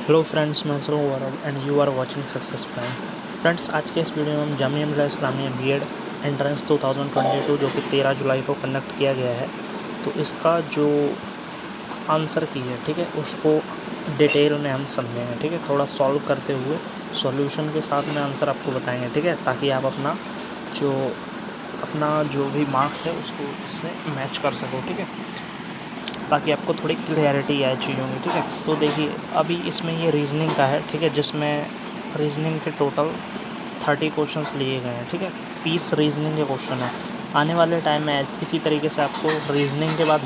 Hello friends, मैं sir and you are watching Success Prime. Friends, आज के इस वीडियो में हम जामिया मिल्लिया इस्लामिया बीएड एंट्रेंस 2022 जो कि 13 जुलाई को कंडक्ट किया गया है, तो इसका जो आंसर की है, ठीक है, उसको डिटेल में हम समझेंगे। ठीक है, थोड़ा सॉल्व करते हुए सॉल्यूशन के साथ में आंसर आपको बताएंगे। ठीक है, ताकि आप अपना जो भी मार्क्स है उसको इससे मैच कर सको। ठीक है, ताकि आपको थोड़ी क्लियरिटी आए चीज़ों की। ठीक है, तो देखिए अभी इसमें ये रीजनिंग का है। ठीक है, जिसमें रीजनिंग के टोटल 30 क्वेश्चंस लिए गए हैं। ठीक है, 30 रीजनिंग के क्वेश्चन हैं। आने वाले टाइम में इसी तरीके से आपको रीजनिंग के बाद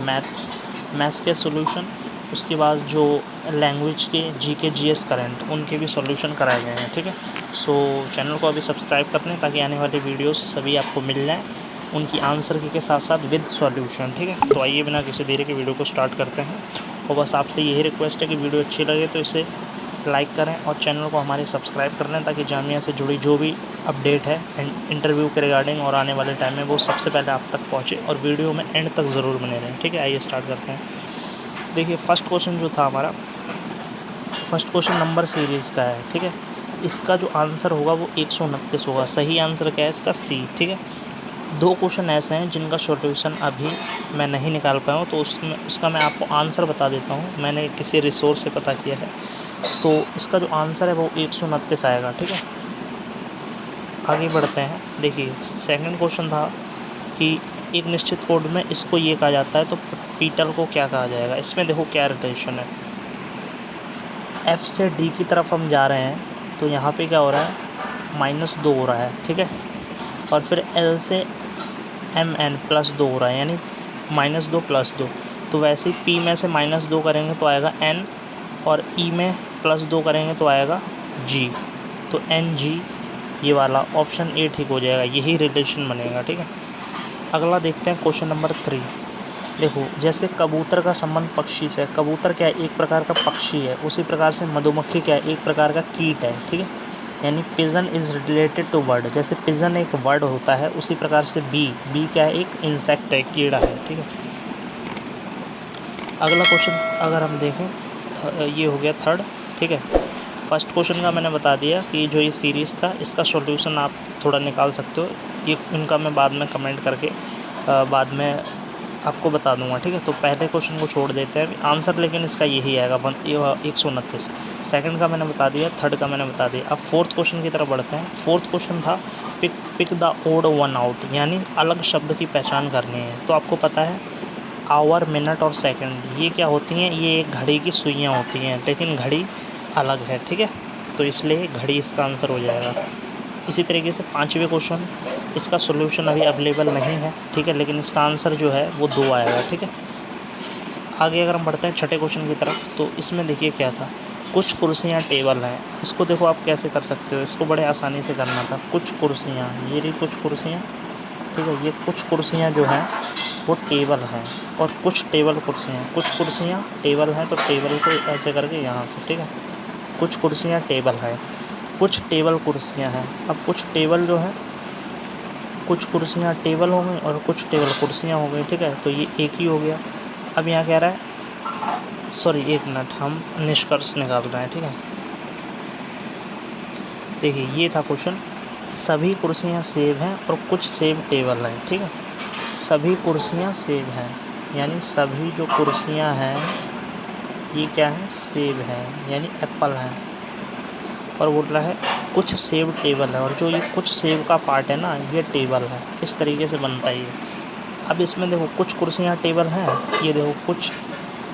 मैथ्स के सॉल्यूशन, उसके बाद जो लैंग्वेज के जीके जीएस करंट उनके भी सॉल्यूशन कराए गए हैं। ठीक है, सो चैनल को अभी सब्सक्राइब कर लें ताकि आने वाली वीडियोस सभी आपको मिल जाएँ, उनकी आंसर की के साथ साथ विद सॉल्यूशन। ठीक है, तो आइए बिना किसी देरी के वीडियो को स्टार्ट करते हैं। और बस आपसे यही रिक्वेस्ट है कि वीडियो अच्छी लगे तो इसे लाइक करें और चैनल को हमारे सब्सक्राइब कर लें, ताकि जामिया से जुड़ी जो भी अपडेट है इंटरव्यू के रिगार्डिंग और आने वाले टाइम में वो सबसे पहले आप तक पहुँचे। और वीडियो में एंड तक ज़रूर बने रहें। ठीक है, आइए स्टार्ट करते हैं। देखिए फर्स्ट क्वेश्चन जो था हमारा, फर्स्ट क्वेश्चन नंबर सीरीज़ का है। ठीक है, इसका जो आंसर होगा वो 129 होगा। सही आंसर क्या है इसका? सी। ठीक है, दो क्वेश्चन ऐसे हैं जिनका सॉल्यूशन अभी मैं नहीं निकाल पाया हूँ, तो उसका मैं आपको आंसर बता देता हूँ। मैंने किसी रिसोर्स से पता किया है, तो इसका जो आंसर है वो 129 आएगा। ठीक है, आगे बढ़ते हैं। देखिए सेकंड क्वेश्चन था कि एक निश्चित कोड में इसको ये कहा जाता है, तो पीटल को क्या कहा जाएगा। इसमें देखो क्या रिलेशन है। F से D की तरफ हम जा रहे हैं, तो यहाँ पे क्या हो रहा है, -2 हो रहा है। ठीक है, और फिर L से MN +2 हो रहा है, यानी -2 +2। तो वैसे ही P में से -2 करेंगे तो आएगा N, और E में +2 करेंगे तो आएगा G। तो NG ये वाला ऑप्शन ए ठीक हो जाएगा, यही रिलेशन बनेगा। ठीक है, अगला देखते हैं क्वेश्चन नंबर 3। देखो जैसे कबूतर का संबंध पक्षी से, कबूतर क्या है, एक प्रकार का पक्षी है, उसी प्रकार से मधुमक्खी क्या है, एक प्रकार का कीट है। ठीक है, यानी pigeon is related to bird. जैसे पिजन एक बर्ड होता है, उसी प्रकार से बी क्या है, एक इंसेक्ट है, कीड़ा है। ठीक है, अगला क्वेश्चन अगर हम देखें, ये हो गया थर्ड। ठीक है, फर्स्ट क्वेश्चन का मैंने बता दिया कि जो ये सीरीज़ था इसका सॉल्यूशन आप थोड़ा निकाल सकते हो। ये उनका मैं बाद में कमेंट करके बाद में आपको बता दूंगा। ठीक है, तो पहले क्वेश्चन को छोड़ देते हैं आंसर, लेकिन इसका यही आएगा 129। सेकंड का मैंने बता दिया, थर्ड का मैंने बता दिया। अब फोर्थ क्वेश्चन की तरफ बढ़ते हैं। फोर्थ क्वेश्चन था pick the odd one out, यानी अलग शब्द की पहचान करनी है। तो आपको पता है आवर, मिनट और सेकंड ये क्या होती हैं, ये एक घड़ी की सुइयाँ होती हैं, लेकिन घड़ी अलग है। ठीक है, तो इसलिए घड़ी इसका आंसर हो जाएगा। इसी तरीके से पाँचवें क्वेश्चन, इसका सॉल्यूशन अभी अवेलेबल नहीं है। ठीक है, लेकिन इसका आंसर जो है वो 2 आएगा। ठीक है, आगे अगर हम बढ़ते हैं छठे क्वेश्चन की तरफ, तो इसमें देखिए क्या था, कुछ कुर्सियाँ टेबल हैं। इसको देखो आप कैसे कर सकते हो, इसको बड़े आसानी से करना था। कुछ कुर्सियाँ, ये रही कुछ कुर्सियाँ। ठीक है, ये कुछ कुर्सियाँ जो हैं वो टेबल हैं, और कुछ टेबल कुर्सियाँ, कुछ कुर्सियाँ टेबल हैं, तो टेबल को ऐसे करके यहाँ से। ठीक है, कुछ कुर्सियाँ टेबल है, कुछ टेबल कुर्सियाँ हैं। अब कुछ टेबल जो है, कुछ कुर्सियाँ टेबल हो गई और कुछ टेबल कुर्सियाँ हो गई। ठीक है, तो ये एक ही हो गया। अब यहाँ कह रहा है, सॉरी एक मिनट, हम निष्कर्ष निकाल रहे हैं। ठीक है, देखिए ये था क्वेश्चन, सभी कुर्सियाँ सेब हैं और कुछ सेब टेबल हैं। ठीक है, सभी कुर्सियाँ सेब हैं, यानी सभी जो कुर्सियाँ हैं ये क्या है, सेब है, यानी एप्पल है। और बोल रहा है कुछ सेब टेबल है, और जो ये कुछ सेब का पार्ट है ना, ये टेबल है। इस तरीके से बनता है ये। अब इसमें देखो कुछ कुर्सियाँ टेबल हैं, ये देखो कुछ,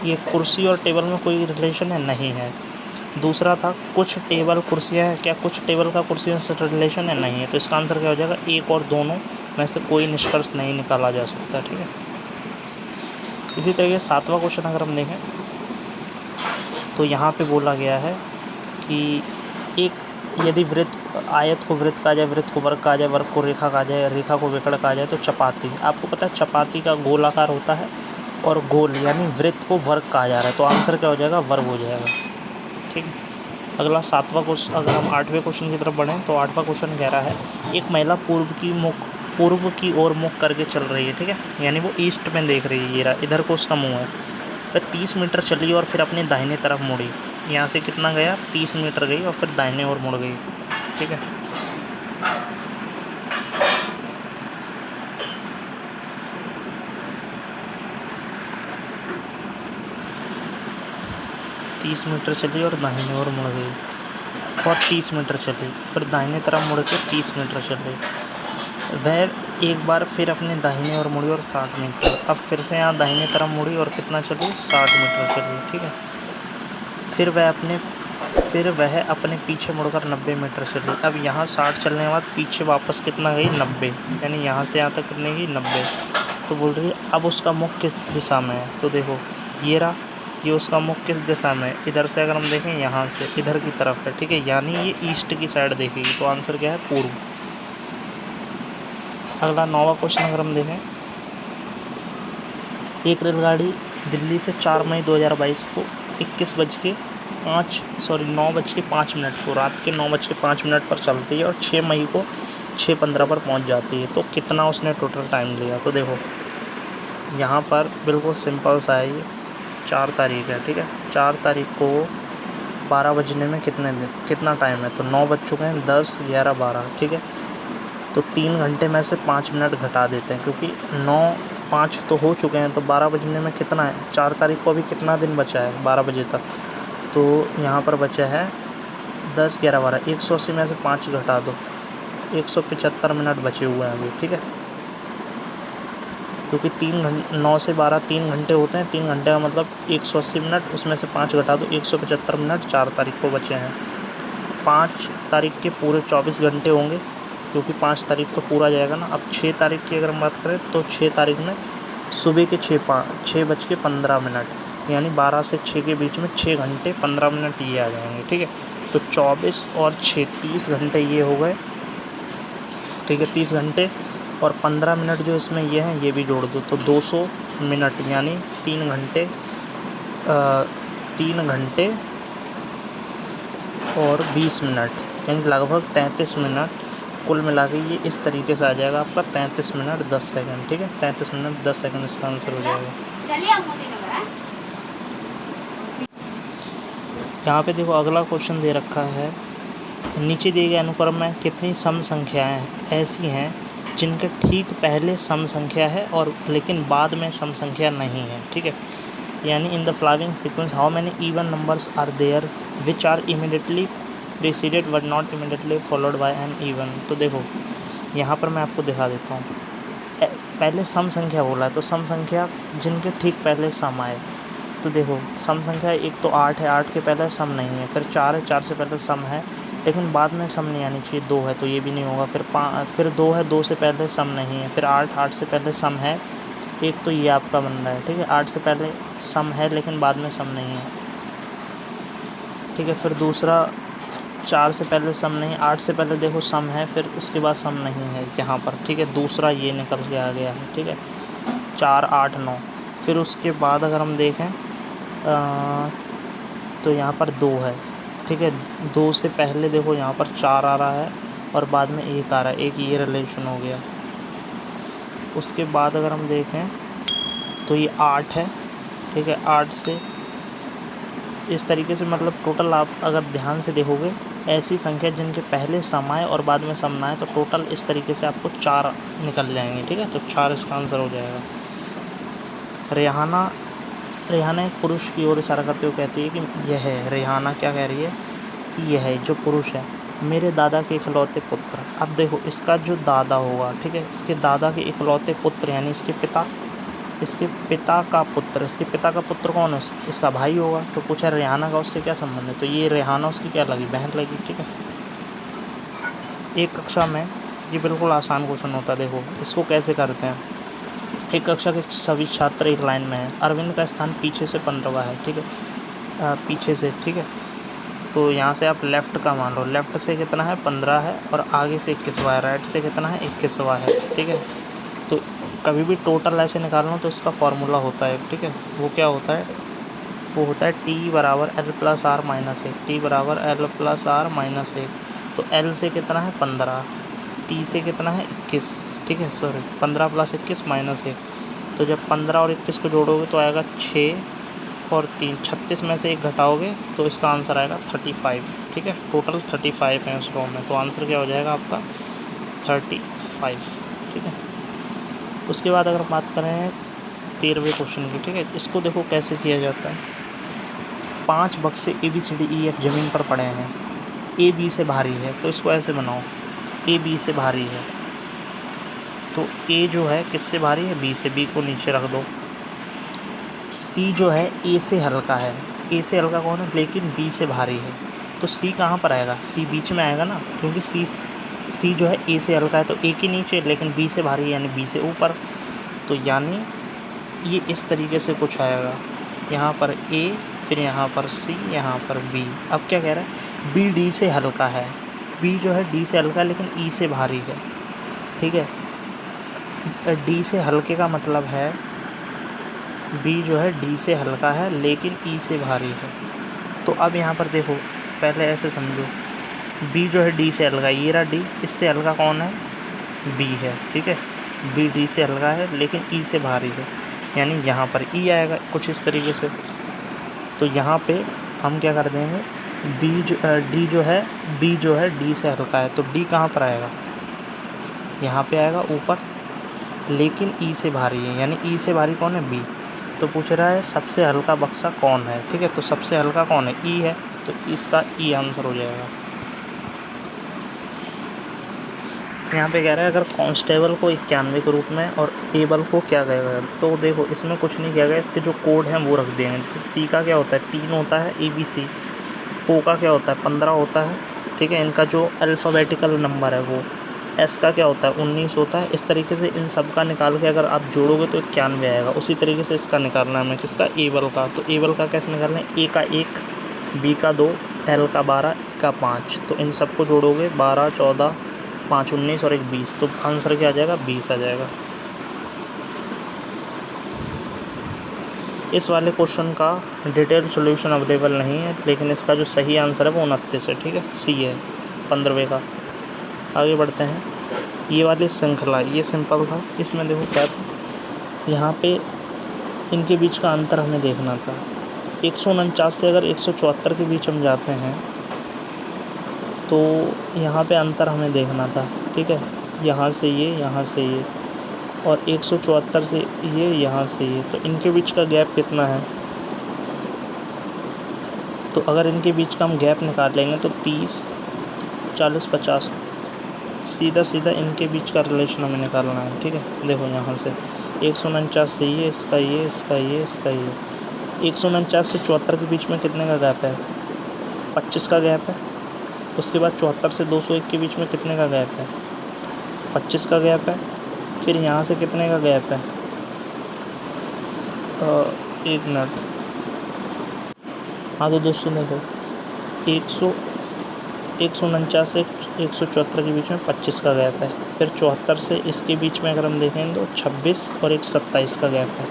ये कुर्सी और टेबल में कोई रिलेशन है नहीं है। दूसरा था कुछ टेबल कुर्सियाँ हैं, क्या कुछ टेबल का कुर्सियों से रिलेशन है, नहीं है। तो इसका आंसर क्या हो जाएगा, एक और दोनों में से कोई निष्कर्ष नहीं निकाला जा सकता। ठीक है, इसी तरीके से सातवां क्वेश्चन अगर हम देखें, तो यहाँ पे बोला गया है कि एक, यदि वृत्त, आयत को वृत्त कहा जाए, वृत्त को वर्ग कहा जाए, वर्ग को रेखा कहा जाए, रेखा को विकर्ण कहा जाए, तो चपाती। आपको पता है चपाती का गोलाकार होता है, और गोल यानी वृत्त को वर्ग कहा जा रहा है, तो आंसर क्या हो जाएगा, वर्ग हो जाएगा। ठीक है, अगला सातवां क्वेश्चन, अगर हम आठवें क्वेश्चन की तरफ बढ़ें, तो आठवां क्वेश्चन कह रहा है एक महिला पूर्व की ओर मुख करके चल रही है। ठीक है, यानी वो ईस्ट में देख रही है, ये रहा, इधर को उसका मुँह है। वह 30 मीटर चली और फिर अपने दाहिने तरफ मुड़ी। यहाँ से कितना गया, 30 मीटर गई और फिर दाहिने ओर मुड़ गई, ठीक है। तीस मीटर चली और दाहिने ओर मुड़ गई और 30 मीटर चली, फिर दाहिने तरफ मुड़ के 30 मीटर चली। वह एक बार फिर अपने दाहिने ओर मुड़ी और 60 मीटर, अब फिर से यहाँ दाहिने तरफ मुड़ी और कितना चली, 60 मीटर चली, ठीक है। फिर वह अपने पीछे मुड़कर 90 मीटर चली। अब यहाँ 60 चलने के बाद पीछे वापस कितना गई, 90, यानी यहाँ से यहाँ तक कितने गई, 90। तो बोल रही है अब उसका मुख किस दिशा में है, तो देखो ये रहा, ये उसका मुख किस दिशा में है, इधर से अगर हम देखें यहाँ से इधर की तरफ है, ठीक है, यानी ये ईस्ट की साइड देखेगी, तो आंसर क्या है, पूर्व। अगला 9वां क्वेश्चन अगर हम देखें, एक रेलगाड़ी दिल्ली से 4 मई 2022 को 9:05 को रात के 9:05 पर चलती है और 6 मई को 6:15 पर पहुंच जाती है, तो कितना उसने टोटल टाइम लिया। तो देखो यहाँ पर बिल्कुल सिंपल सा है, ये 4 तारीख है, ठीक है। 4 तारीख को 12 बजने में कितना टाइम है, तो 9 बज चुके हैं, 10, 11, 12, ठीक है। तो 3 घंटे में से 5 मिनट घटा देते हैं, क्योंकि 9:05 तो हो चुके हैं, तो 12 बजने में कितना है, 4 तारीख को अभी कितना दिन बचा है 12 बजे तक, तो यहाँ पर बचा है 10, 11, 12, 180 में से 5 घटा दो, 175 मिनट बचे हुए हैं अभी, ठीक है। क्योंकि 9 से 12 3 घंटे होते हैं, 3 घंटे का मतलब 180 मिनट, उसमें से 5 घटा दो, 175 मिनट 4 तारीख को बचे हैं। 5 तारीख के पूरे 24 घंटे होंगे, क्योंकि 5 तारीख तो पूरा जाएगा ना। अब 6 तारीख की अगर हम बात करें, तो 6 तारीख में सुबह के 6:15, यानी 12 से 6 के बीच में 6 घंटे 15 मिनट ये आ जाएंगे, ठीक है। तो 24 और 6 30 घंटे ये हो गए, ठीक है, 30 घंटे और 15 मिनट जो इसमें ये हैं ये भी जोड़ दो, तो 200 मिनट, यानी 3 घंटे और 20 मिनट, यानी लगभग 33 मिनट कुल मिला के ये इस तरीके से आ जाएगा आपका 33 मिनट 10 सेकंड, ठीक है। 33 मिनट 10 सेकंड इसका आंसर हो जाएगा। यहाँ पे देखो अगला क्वेश्चन दे रखा है, नीचे दिए गए अनुक्रम में कितनी सम संख्याएँ ऐसी हैं जिनके ठीक पहले सम संख्या है और लेकिन बाद में सम संख्या नहीं है, ठीक है। यानी in the following sequence how many even numbers are there which are immediately preceded but not immediately followed by an even. तो देखो यहाँ पर मैं आपको दिखा देता हूँ, पहले सम संख्या बोला है, तो सम संख्या जिनके ठीक पहले सम आए, तो देखो सम संख्या एक तो 8 है, 8 के पहले सम नहीं है, फिर 4 है, 4 से पहले सम है लेकिन बाद में सम नहीं आनी चाहिए, 2 है तो ये भी नहीं होगा, फिर 2 है, 2 से पहले सम नहीं है, फिर 8, 8 से पहले सम है, एक तो ये आपका बन रहा है, ठीक है। 8 से पहले सम है लेकिन बाद में सम नहीं है, ठीक है। फिर दूसरा 4 से पहले सम नहीं, 8 से पहले देखो सम है, फिर उसके बाद सम नहीं है यहाँ पर, ठीक है। दूसरा ये निकल के आ गया है, ठीक है, 4, 8, 9। फिर उसके बाद अगर हम देखें तो यहाँ पर 2 है, ठीक है। 2 से पहले देखो यहाँ पर 4 आ रहा है और बाद में 1 आ रहा है, एक ये रिलेशन हो गया। उसके बाद अगर हम देखें तो ये 8 है, ठीक है। 8 से इस तरीके से, मतलब टोटल आप अगर ध्यान से देखोगे ऐसी संख्या जिनके पहले सम आए और बाद में सम ना आए, तो टोटल इस तरीके से आपको 4 निकल जाएंगे, ठीक है। तो 4 इसका आंसर हो जाएगा। रेहाना एक पुरुष की ओर इशारा करते हुए कहती है कि यह है, रेहाना क्या कह रही है कि यह है जो पुरुष है मेरे दादा के इकलौते पुत्र। अब देखो इसका जो दादा होगा, ठीक है, इसके दादा के इकलौते पुत्र यानी इसके पिता का पुत्र, इसके पिता का पुत्र कौन है, इसका भाई होगा। तो पूछा रेहाना का उससे क्या संबंध है, तो ये रेहाना उसकी क्या लगी, बहन लगी, ठीक है। एक कक्षा में ये बिल्कुल आसान क्वेश्चन होता है, देखो इसको कैसे करते हैं। एक कक्षा के सभी छात्र एक लाइन में हैं, अरविंद का स्थान पीछे से 15वां है, ठीक है, पीछे से, ठीक है। तो यहाँ से आप लेफ़्ट का मान लो, लेफ़्ट से कितना है 15 है और आगे से 21वां है, राइट से कितना है 21वां है, ठीक है। तो कभी भी टोटल ऐसे निकालना तो इसका फार्मूला होता है, ठीक है। वो क्या होता है, वो होता है T बराबर L plus R minus 1, T बराबर L प्लस R माइनस 1। तो L से कितना है 15, T से कितना है 21, ठीक है, सॉरी 15 प्लस 21 माइनस 1। तो जब 15 और 21 को जोड़ोगे तो आएगा 6 और 3, 36 में से 1 घटाओगे तो इसका आंसर आएगा 35। ठीक है, टोटल 35 है उस रो में, तो आंसर क्या हो जाएगा आपका 35। ठीक है, उसके बाद अगर बात करें 13वें क्वेश्चन की, ठीक है, इसको देखो कैसे किया जाता है। 5 बक्से ABCDEF ज़मीन पर पड़े हैं, A B से भारी है, तो इसको ऐसे बनाओ, A B से भारी है, तो A जो है किससे भारी है, B से, B को नीचे रख दो। C जो है A से हल्का है, A से हल्का कौन है, लेकिन B से भारी है, तो C कहाँ पर आएगा, C बीच में आएगा ना, क्योंकि C जो है A से हल्का है तो A के नीचे, लेकिन B से भारी है यानी B से ऊपर, तो यानी ये इस तरीके से कुछ आएगा, यहाँ पर A, फिर यहाँ पर C, यहाँ पर B। अब क्या कह रहा है, B D से हल्का है, B जो है D से हल्का है लेकिन E से भारी है। ठीक है, D से हल्के का मतलब है B जो है D से हल्का है लेकिन E से भारी है। तो अब यहाँ पर देखो, पहले ऐसे समझो, B जो है D से हल्का है, ये रहा D, इससे हल्का कौन है, B है। ठीक है, B D से हल्का है लेकिन E से भारी है, यानी यहाँ पर E आएगा कुछ इस तरीके से। तो यहाँ पे हम क्या कर देंगे, D जो है B जो है D से हल्का है, तो D कहाँ पर आएगा, यहाँ पे आएगा ऊपर, लेकिन E से भारी है, यानी E से भारी कौन है, B। तो पूछ रहा है सबसे हल्का बक्सा कौन है। ठीक है, तो सबसे हल्का कौन है, E है, तो इसका E आंसर हो जाएगा। यहाँ पे कह रहा है अगर कांस्टेबल को 91 के रूप में और एबल को क्या कहेगा, तो देखो इसमें कुछ नहीं किया गया, इसके जो कोड हैं वो रख देंगे। जैसे C का क्या होता है, 3 होता है ABC, O का क्या होता है, 15 होता है। ठीक है, इनका जो अल्फ़ाबेटिकल नंबर है वो, S का क्या होता है, 19 होता है। इस तरीके से इन सब का निकाल के अगर आप जोड़ोगे तो 91 आएगा। उसी तरीके से इसका निकालना है हमें, किसका, एबल का। तो एबल का कैसे निकालना है, A का 1, B का 2, L का 12, E का 5, तो इन सबको जोड़ोगे 12, 14, 5, 19 और 1, 20, तो आंसर क्या आ जाएगा, 20 आ जाएगा। इस वाले क्वेश्चन का डिटेल सॉल्यूशन अवेलेबल नहीं है, लेकिन इसका जो सही आंसर है वो 29 है। ठीक है, C है 15वें का। आगे बढ़ते हैं, ये वाली श्रृंखला, ये सिंपल था। इसमें देखो क्या था, यहाँ पे इनके बीच का अंतर हमें देखना था। 149 से अगर 174 के बीच हम जाते हैं तो यहाँ पे अंतर हमें देखना था। ठीक है, यहाँ से ये, यहाँ से ये, और 174 से ये, यहाँ से ये, तो इनके बीच का गैप कितना है। तो अगर इनके बीच का हम गैप निकाल लेंगे तो 30, 40, 50, सीधा सीधा इनके बीच का रिलेशन हमें निकालना है। ठीक है, देखो यहाँ से 149 से ये, इसका ये, इसका ये, इसका ये, 149 से 74 के बीच में कितने का गैप है, 25 का गैप है। उसके बाद 74 से 201 के बीच में कितने का गैप है, 25 का गैप है। फिर यहाँ से कितने का गैप है, 1 मिनट, हाँ तो दोस्तों देखो 149 से 174 के बीच में 25 का गैप है। फिर 74 से इसके बीच में अगर हम देखें तो 26 और 1, 27 का गैप है।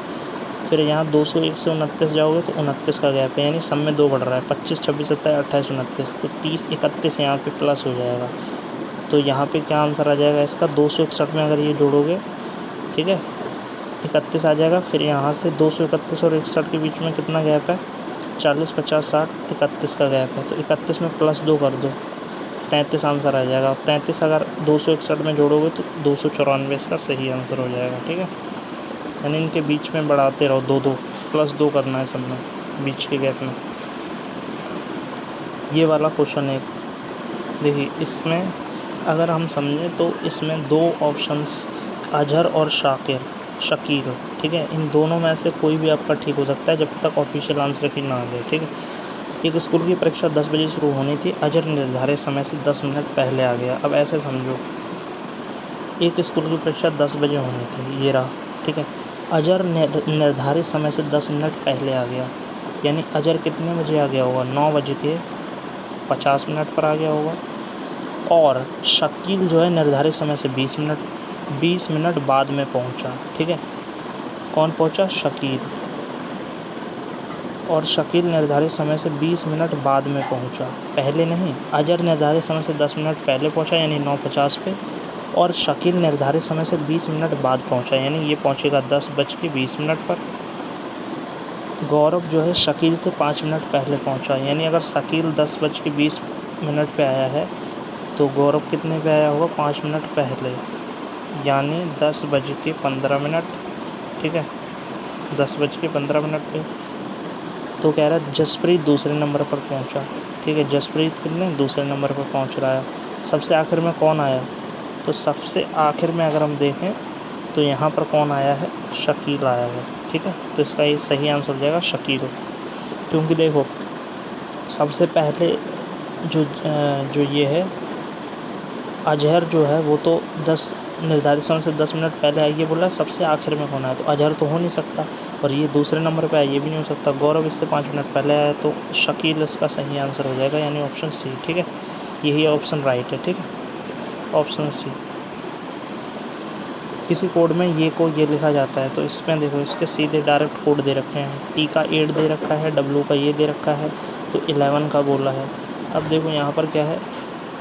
फिर यहाँ 201 से 29 जाओगे तो 29 का गैप है, यानी सब में 2 बढ़ रहा है, 25, 26, 27, 28, 29, तो 30, 31 यहाँ पे प्लस हो जाएगा। तो यहाँ पे क्या आंसर आ जाएगा इसका, 261 में अगर ये जोड़ोगे, ठीक है, 31 आ जाएगा। फिर यहाँ से 231 और 61 के बीच में कितना गैप है, 40, 50, 60, 31 का गैप है। तो 31 में +2 कर दो, 33 आंसर आ जाएगा। 33 अगर 261 में जोड़ोगे तो 294 इसका सही आंसर हो जाएगा। ठीक है, यानी इनके बीच में बढ़ाते रहो, 2 +2 करना है सब में, बीच के गैप में। ये वाला क्वेश्चन है, देखिए इसमें अगर हम समझें तो इसमें 2 ऑप्शंस, अजहर और शकील, ठीक है, इन दोनों में से कोई भी आपका ठीक हो सकता है जब तक ऑफिशियल आंसर की ना आ जाए। ठीक है, एक स्कूल की परीक्षा 10 बजे शुरू होनी थी, अजहर निर्धारित समय से 10 मिनट पहले आ गया। अब ऐसे समझो, एक स्कूल की परीक्षा 10 बजे होनी थी, ये रहा, ठीक है, अजहर निर्धारित समय से 10 मिनट पहले आ गया, यानी अजहर कितने बजे आ गया होगा, 9:50 पर आ गया होगा। और शकील जो है निर्धारित समय से 20 मिनट बाद में पहुंचा। ठीक है, कौन पहुंचा, शकील, और शकील निर्धारित समय से 20 मिनट बाद में पहुंचा, पहले नहीं। अजहर निर्धारित समय से 10 मिनट पहले पहुंचा यानी 9:50 पे, और शकील निर्धारित समय से 20 मिनट बाद पहुंचा, यानी ये पहुंचेगा 10:20 पर। गौरव जो है शकील से 5 मिनट पहले पहुंचा, यानी अगर शकील 10:20 पे आया है तो गौरव कितने पे आया होगा, 5 मिनट पहले, यानी 10:15। ठीक है, 10:15 पे। तो कह रहा है जसप्रीत दूसरे नंबर पर पहुंचा। ठीक है, जसप्रीत कितने दूसरे नंबर पर पहुंच रहा है। सबसे आखिर में कौन आया, तो सबसे आखिर में अगर हम देखें तो यहाँ पर कौन आया है, शकील आया है। ठीक है, तो इसका ये सही आंसर हो जाएगा शकील, क्योंकि देखो सबसे पहले जो ये है अजहर जो है वो तो 10 निर्धारित समय से 10 मिनट पहले आई, ये बोल रहा है सबसे आखिर में कौन आया, तो अजहर तो हो नहीं सकता, और ये दूसरे नंबर पे आया, ये भी नहीं हो सकता। गौरव इससे 5 मिनट पहले आया, तो शकील इसका सही आंसर हो जाएगा, यानी ऑप्शन सी। ठीक है, यही ऑप्शन राइट है। ठीक है, ऑप्शन सी। किसी कोड में ये लिखा जाता है, तो इसमें देखो इसके सीधे डायरेक्ट कोड दे रखे हैं। टी का 8 दे रखा है, डब्ल्यू का ये दे रखा है, तो 11 का बोला है। अब देखो यहाँ पर क्या है,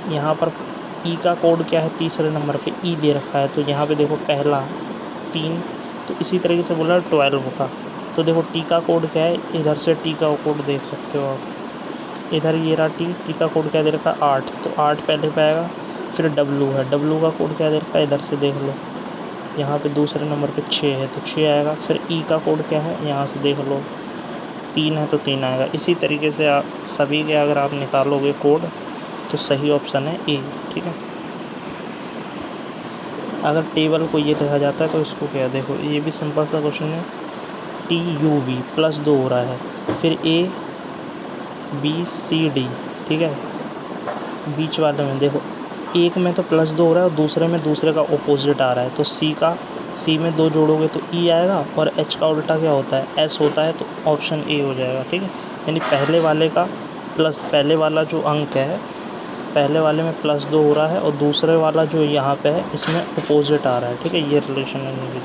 यहाँ पर ई का कोड क्या है, तीसरे नंबर पे ई दे रखा है, तो यहाँ पे देखो पहला 3, तो इसी तरीके से बोला 12 का। तो देखो टी का कोड क्या है, इधर से टी का कोड देख सकते हो आप, इधर ये रहा टी का कोड क्या दे रखा है 8, तो 8 पहले पे आएगा। फिर डब्लू है, डब्लू का कोड क्या दे रखा है, इधर से देख लो, यहाँ पे दूसरे नंबर पे 6 है, तो 6 आएगा। फिर ई का कोड क्या है, यहाँ से देख लो 3 है, तो 3 आएगा। इसी तरीके से आप सभी के अगर आप निकालोगे कोड तो सही ऑप्शन है ए। ठीक है, अगर टेबल को ये लिखा जाता है तो इसको क्या, देखो ये भी सिंपल सा क्वेश्चन है, TUV +2 हो रहा है, फिर ABCD। ठीक है, बीच वाले में देखो एक में तो +2 हो रहा है और दूसरे में दूसरे का ऑपोजिट आ रहा है, तो सी में 2 जोड़ोगे तो ई आएगा, और एच का उल्टा क्या होता है, एस होता है, तो ऑप्शन ए हो जाएगा। ठीक है, यानी पहले वाला जो अंक है, पहले वाले में +2 हो रहा है और दूसरे वाला जो यहाँ पे है इसमें अपोजिट आ रहा है। ठीक है, ये रिलेशन है इनके बीच।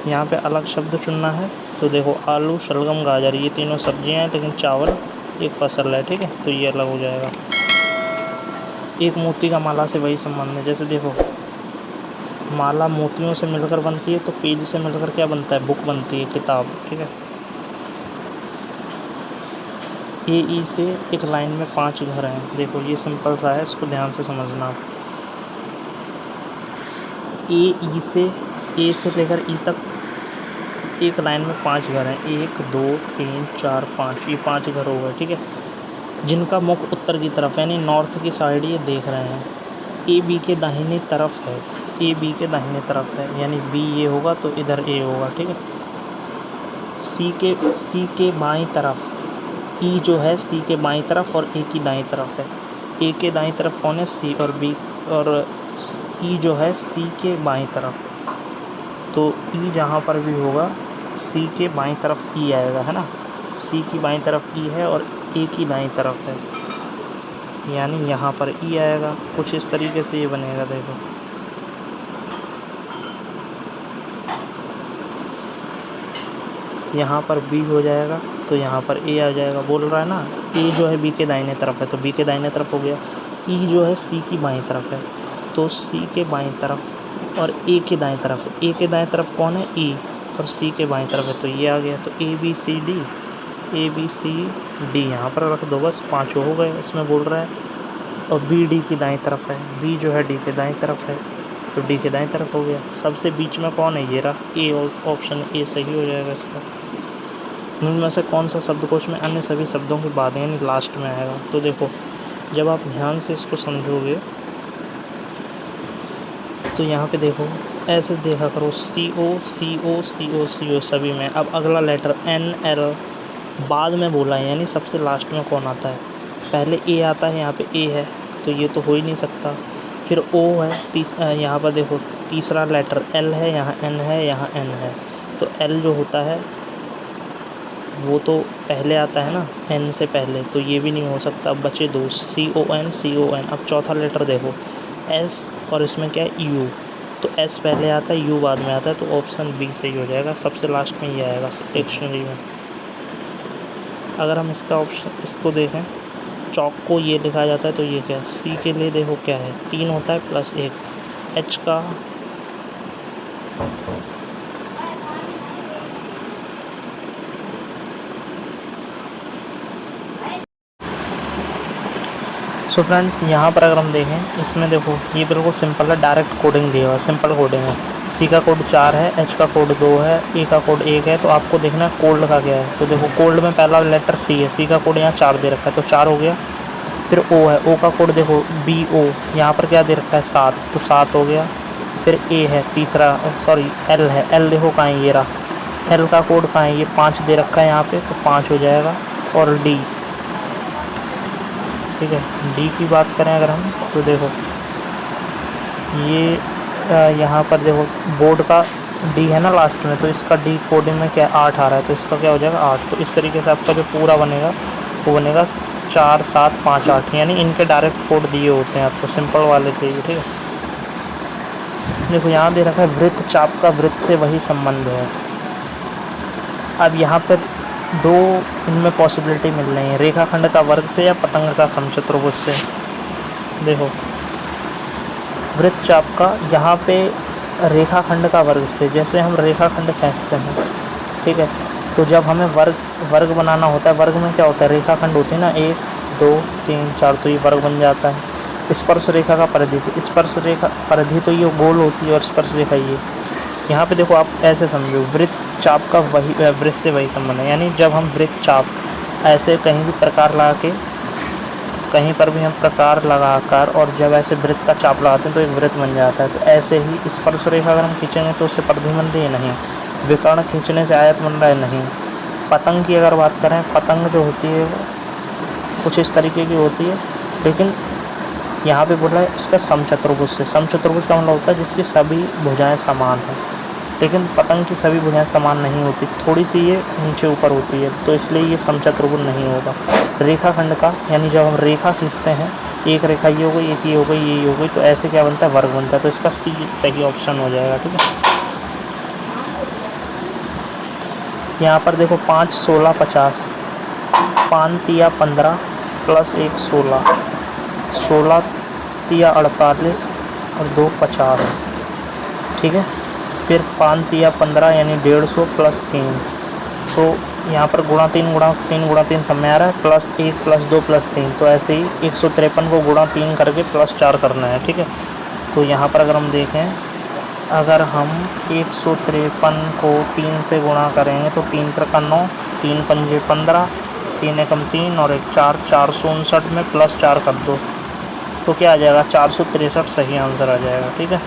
यहाँ पे अलग शब्द चुनना है, तो देखो आलू, शलगम, गाजर, ये तीनों सब्जियाँ हैं, लेकिन चावल एक फसल है। ठीक है, तो ये अलग हो जाएगा। एक मोती का माला से वही संबंध है, जैसे देखो माला मोतियों से मिलकर बनती है, तो पेज से मिलकर क्या बनता है, बुक बनती है, किताब। ठीक है, AE से एक लाइन में 5 घर हैं, देखो ये सिंपल सा है, इसको ध्यान से समझना। ए से लेकर ई तक एक लाइन में 5 घर हैं, 1 2 3 4 5, ये 5 घर हो गए। ठीक है, जिनका मुख उत्तर की तरफ यानी नॉर्थ की साइड ये देख रहे हैं। AB के दाहिने तरफ है, AB के दाहिने तरफ है, यानी B ये होगा तो इधर A होगा। ठीक है, C के बाईं तरफ, E जो है C के बाईं तरफ और A की दाईं तरफ है। A के दाईं तरफ कौन है, C, और B, और E जो है C के बाईं तरफ, तो E जहाँ पर भी होगा C के बाईं तरफ E आएगा, है ना। C की बाईं तरफ E है और A की दाईं तरफ है, यानी यहाँ पर E आएगा। कुछ इस तरीके से ये बनेगा, देखो यहाँ पर B हो जाएगा तो यहाँ पर A आ जाएगा। बोल रहा है ना, A जो है B के दाहिने तरफ है, तो B के दाहिने तरफ हो गया। E जो है C की बाईं तरफ है, तो C के बाईं तरफ, और A के दाएं तरफ, A के दाएं तरफ कौन है, E, और C के बाईं तरफ है, तो ये आ गया। तो ABCD यहाँ पर रख दो, बस 5 हो गए इसमें बोल रहा है। और BD की दाईं तरफ है, B जो है D के दाईं तरफ है, तो D के दाईं तरफ हो गया। सबसे बीच में कौन है, ये रहा A, ऑप्शन A सही हो जाएगा इसका। इनमें से कौन सा शब्दकोश में अन्य सभी शब्दों के बाद यानी लास्ट में आएगा। तो देखो जब आप ध्यान से इसको समझोगे तो यहाँ पे देखो ऐसे देखा करो, CO सभी में। अब अगला लेटर NL बाद में बोला है, यानी सबसे लास्ट में कौन आता है, पहले A आता है, यहाँ पे A है, तो ये तो हो ही नहीं सकता। फिर O है, यहाँ पर देखो तीसरा लेटर L है, यहाँ N है, यहाँ N है, तो L जो होता है वो तो पहले आता है ना, N से पहले, तो ये भी नहीं हो सकता। अब बचे 2, CON। अब चौथा लेटर देखो S, और इसमें क्या है U, तो S पहले आता है, U बाद में आता है, तो ऑप्शन B सही हो जाएगा। सबसे लास्ट में ये आएगा डिक्शनरी में। अगर हम इसको देखें, चौक को ये लिखा जाता है, तो ये क्या है, C के लिए देखो क्या है, 3 होता है प्लस 1, H का सो फ्रेंड्स यहाँ पर अगर हम देखें, इसमें देखो ये बिल्कुल सिंपल है, डायरेक्ट कोडिंग दिया हुआ है, सिंपल कोडिंग है। सी का कोड 4 है, एच का कोड 2 है, ए का कोड 1 है। तो आपको देखना है कोल्ड का क्या है। तो देखो कोल्ड में पहला लेटर सी है, सी का कोड यहाँ 4 दे रखा है तो 4 हो गया। फिर ओ है, ओ का कोड देखो बी ओ, यहाँ पर क्या दे रखा है 7, तो 7 हो गया। फिर ए है तीसरा, सॉरी एल है, एल देखो कहाँ है, ये रहा। एल का कोड कहाँ है, ये 5 दे रखा है यहाँ पे, तो 5 हो जाएगा। और डी, ठीक है, डी की बात करें अगर हम तो देखो ये यहाँ पर देखो बोर्ड का डी है ना लास्ट में, तो इसका डी कोडिंग में क्या 8 आ रहा है, तो इसका क्या हो जाएगा 8। तो इस तरीके से आपका जो पूरा बनेगा वो बनेगा 4 7 5 8, यानी इनके डायरेक्ट कोड दिए होते हैं आपको, सिंपल वाले थे ये, ठीक है। देखो यहाँ दे रखा है वृत्त चाप का वृत्त से वही संबंध है। अब यहाँ पर दो इनमें पॉसिबिलिटी मिल रही है, रेखाखंड का वर्ग से या पतंग का समचतुर्भुज से। देखो वृत्त चाप का यहाँ पे रेखाखंड का वर्ग से, जैसे हम रेखाखंड खींचते हैं, ठीक है, तो जब हमें वर्ग बनाना होता है, वर्ग में क्या होता है, रेखाखंड होती है ना 1 2 3 4, तो ये वर्ग बन जाता है। स्पर्श रेखा का परिधि से, स्पर्श रेखा परिधि तो ये गोल होती है और स्पर्श रेखा ये। यहाँ पे देखो आप ऐसे समझो, वृत्त चाप का वही वृत्त से वही संबंध है, यानी जब हम वृत्त चाप ऐसे कहीं भी प्रकार लगा के, कहीं पर भी हम प्रकार लगाकर और जब ऐसे वृत्त का चाप लगाते हैं तो एक वृत्त बन जाता है। तो ऐसे ही स्पर्श रेखा अगर हम खींचेंगे तो उससे परिधि बन रही है, नहीं। विकर्ण खींचने से आयत बन रहा है, नहीं। पतंग की अगर बात करें, पतंग जो होती है वो कुछ इस तरीके की होती है, लेकिन यहाँ पे बोल रहा है इसका समचतुर्भुज से। समचतुर्भुज का मतलब होता है जिसकी सभी भुजाएं समान हैं, लेकिन पतंग की सभी भुजाएं समान नहीं होती, थोड़ी सी ये नीचे ऊपर होती है, तो इसलिए ये समचतुर्भुज नहीं होगा। रेखाखंड का, यानी जब हम रेखा खींचते हैं, एक रेखा ये हो गई, एक ये हो गई, ये हो गई, तो ऐसे क्या बनता है, वर्ग बनता है। तो इसका सी सही ऑप्शन हो जाएगा, ठीक है। यहाँ पर देखो 5 16 50, 5 तिया 15 प्लस 1 16, 16 तिया 48 और 2 50, ठीक है। फिर 5 तिया 15 यानी 150 प्लस 3, तो यहाँ पर गुणा 3 सब में आ रहा है, प्लस 1 प्लस 2 प्लस 3, तो ऐसे ही 153 को गुणा 3 करके प्लस 4 करना है, ठीक है। तो यहाँ पर अगर हम देखें, अगर हम 153 को 3 से गुणा करेंगे तो 3 त्रिका 9, 3 पंजे 15, 3 एकम 3 और 1 4, 459 में प्लस 4 कर दो तो क्या आ जाएगा 463, सही आंसर आ जाएगा, ठीक है।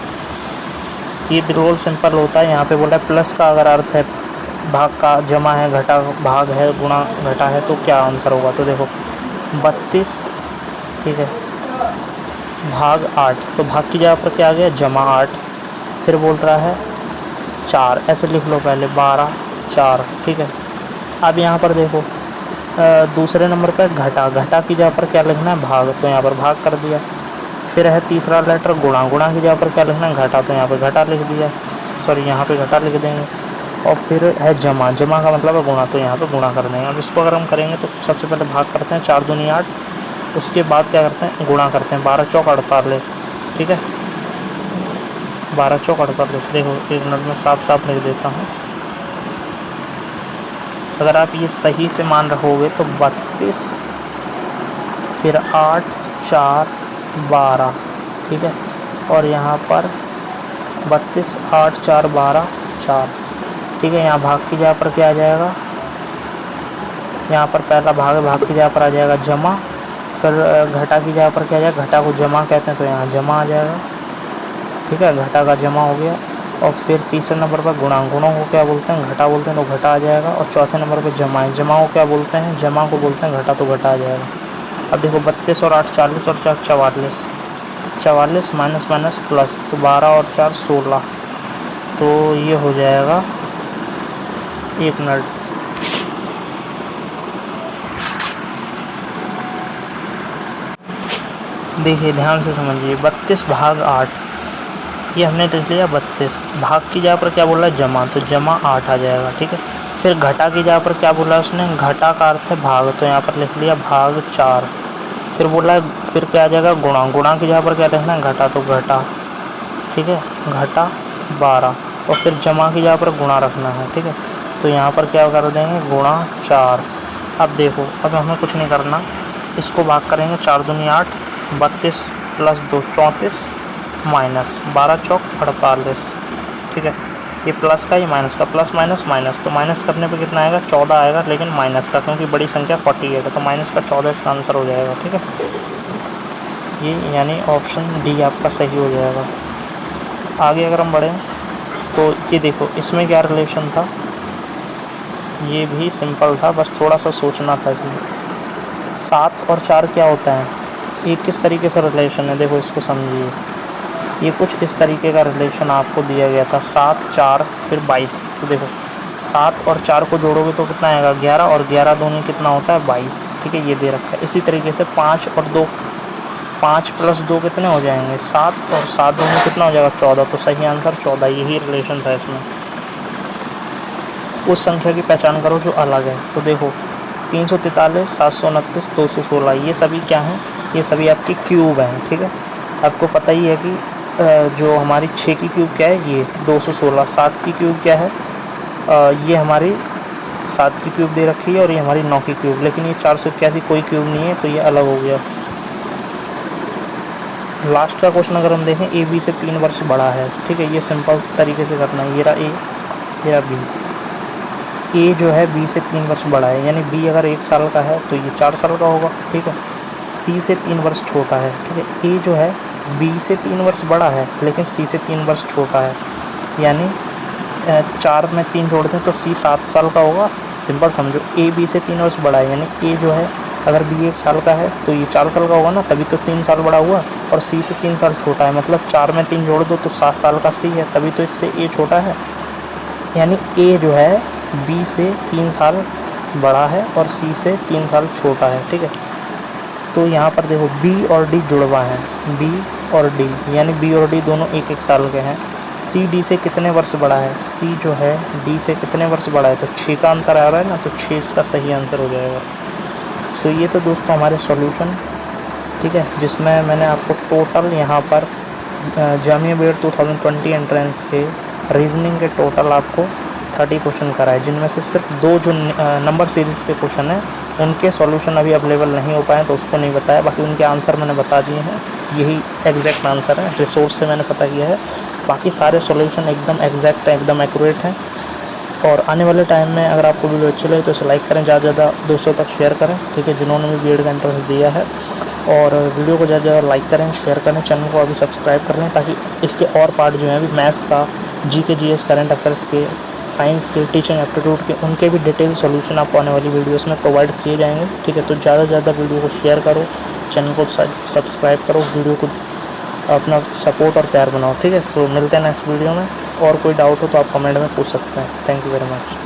ये बिल्कुल सिंपल होता है। यहाँ पे बोला है प्लस का अगर अर्थ है भाग का, जमा है, घटा भाग है, गुणा घटा है, तो क्या आंसर होगा। तो देखो 32, ठीक है, भाग 8, तो भाग की जगह पर क्या आ गया, जमा 8। फिर बोल रहा है 4, ऐसे लिख लो पहले, 12 4, ठीक है। अब यहाँ पर देखो दूसरे नंबर पर घटा की जगह पर क्या लिखना है, भाग, तो यहाँ पर भाग कर दिया। फिर है तीसरा लेटर गुणा की जगह पर क्या लिखना है, घटा, तो यहाँ पर घटा लिख दिया, सॉरी यहाँ पे घटा लिख देंगे। और फिर है जमा का मतलब है गुणा, तो यहाँ पे गुणा कर देंगे। अब इसको अगर हम करेंगे तो सबसे पहले भाग करते हैं, 4 दूनी 8, उसके बाद क्या करते हैं, गुणा करते हैं, 12 चौक 48, ठीक है, 12 चौक 48। देखो 1 मिनट में साफ लिख देता हूँ। अगर आप ये सही से मान रखोगे तो 32 फिर 8 4 12, ठीक है, और यहाँ पर 32 8 4 12 4, ठीक है। यहाँ भाग की जगह पर क्या आ जाएगा, यहाँ पर पहला भाग की जगह पर आ जाएगा जमा, फिर घटा की जगह पर क्या आ जाएगा, घटा को जमा कहते हैं तो यहाँ जमा आ जाएगा, ठीक है, घटा का जमा हो गया। और फिर तीसरे नंबर पर गुणों को क्या बोलते हैं, घटा बोलते हैं, तो घटा आ जाएगा। और चौथे नंबर पर जमा को क्या बोलते हैं, जमा को बोलते हैं घटा, तो घटा आ जाएगा। अब देखो 32 और 8 40 और 4 44, 44 माइनस प्लस, तो 12 और 4 16, तो ये हो जाएगा, 1 मिनट, देखिए ध्यान से समझिए, 32 भाग 8, ये हमने लिख लिया 32, भाग की जगह पर क्या बोल रहा है, जमा, तो जमा 8 आ जाएगा, ठीक है। फिर घटा की जगह पर क्या बोला है उसने, घटा का अर्थ है भाग, तो यहाँ पर लिख लिया भाग 4। फिर बोला है, फिर क्या आ जाएगा, गुणा की जगह पर क्या लिखना है, घटा, तो घटा, ठीक है, घटा 12, और फिर जमा की जगह पर गुणा रखना है, ठीक है। तो यहाँ पर क्या कर देंगे, गुणा 4। अब देखो, अब हमें कुछ नहीं करना, इसको भाग करेंगे, 4 दूनी 8, 32 + 2 34 माइनस 12 चौक 48, ठीक है। ये प्लस का, ये माइनस का, प्लस माइनस माइनस, तो माइनस करने पे कितना आएगा 14 आएगा, लेकिन माइनस का, क्योंकि बड़ी संख्या 48 है तो माइनस का 14 इसका आंसर हो जाएगा, ठीक है। ये यानी ऑप्शन डी आपका सही हो जाएगा। आगे अगर हम बढ़ें तो ये देखो इसमें क्या रिलेशन था, ये भी सिंपल था, बस थोड़ा सा सोचना था इसमें। 7 और 4 क्या होता है, ये किस तरीके से रिलेशन है, देखो इसको समझिए। ये कुछ इस तरीके का रिलेशन आपको दिया गया था, 7 4 फिर 22, तो देखो 7 और 4 को जोड़ोगे तो कितना आएगा 11, और 11 दूनी कितना होता है 22, ठीक है, ये दे रखा है। इसी तरीके से 5 और 2, 5 + 2 कितने हो जाएंगे 7, और 7 दूनी कितना हो जाएगा 14, तो सही आंसर 14, यही रिलेशन था इसमें। उस संख्या की पहचान करो जो अलग है, तो देखो 343 729 216, ये सभी क्या हैं, ये सभी आपके क्यूब हैं, ठीक है। आपको पता ही है कि जो हमारी 6 की क्यूब क्या है, ये 216, 7 की क्यूब क्या है, ये हमारी 7 की क्यूब दे रखी है, और ये हमारी 9 की क्यूब, लेकिन ये 481 कोई क्यूब नहीं है, तो ये अलग हो गया। लास्ट का क्वेश्चन अगर हम देखें, ए बी से 3 वर्ष बड़ा है, ठीक है, ये सिंपल तरीके से करना है। ये रहा ए, ये रहा बी। ए जो है बी से 3 वर्ष बड़ा है, यानी बी अगर 1 साल का है तो ये 4 साल का होगा, ठीक है। सी से 3 वर्ष छोटा है, ठीक है। ए जो है बी से 3 वर्ष बड़ा है, लेकिन सी से 3 वर्ष छोटा है, यानी 4 में 3 जोड़ते हैं तो सी 7 साल का होगा। सिंपल समझो, ए बी से 3 वर्ष बड़ा है, यानी ए जो है अगर बी 1 साल का है तो ये 4 साल का होगा ना, तभी तो 3 साल बड़ा हुआ, और सी से 3 साल छोटा है, मतलब 4 में 3 जोड़ दो तो 7 साल का सी है, तभी तो इससे ए छोटा है। यानी ए जो है बी से 3 साल बड़ा है और सी से 3 साल छोटा है, ठीक है। तो यहाँ पर देखो बी और डी जुड़वा हैं, बी और डी, यानी बी और डी दोनों 1-1 साल के हैं। सी डी से कितने वर्ष बड़ा है, सी जो है डी से कितने वर्ष बड़ा है, तो 6 का अंतर आ रहा है ना, तो 6 इसका सही आंसर हो जाएगा। सो ये तो दोस्तों हमारे सॉल्यूशन, ठीक है, जिसमें मैंने आपको टोटल यहाँ पर जामिया बी एड 2020 एंट्रेंस के रीजनिंग के टोटल आपको 30 क्वेश्चन कराए, जिनमें से सिर्फ 2 जो नंबर सीरीज़ के क्वेश्चन हैं उनके सॉल्यूशन अभी अवेलेबल नहीं हो पाए, तो उसको नहीं बताया, बाकी उनके आंसर मैंने बता दिए हैं, यही एग्जैक्ट आंसर है, रिसोर्स से मैंने पता किया है। बाकी सारे सॉल्यूशन एकदम एग्जैक्ट हैं, एकदम एक्यूरेट हैं। और आने वाले टाइम में अगर आपको वीडियो अच्छी लगे तो इसे लाइक करें, ज़्यादा से ज़्यादा दोस्तों तक शेयर करें, ठीक है, जिन्होंने भी बीएड का इंटरेस्ट दिया है, और वीडियो को ज़्यादा से ज़्यादा लाइक करें, शेयर करें, चैनल को अभी सब्सक्राइब कर लें, ताकि इसके और पार्ट जो हैं अभी मैथ्स का, जीके जीएस, करंट अफेयर्स के, साइंस के, टीचिंग एप्टीट्यूड के, उनके भी डिटेल सॉल्यूशन आपको आने वाली वीडियोस में प्रोवाइड किए जाएंगे, ठीक है। तो ज़्यादा से ज़्यादा वीडियो को शेयर करो, चैनल को सब्सक्राइब करो, वीडियो को अपना सपोर्ट और प्यार बनाओ, ठीक है। तो मिलते हैं नेक्स्ट वीडियो में, और कोई डाउट हो तो आप कमेंट में पूछ सकते हैं। Thank you very much.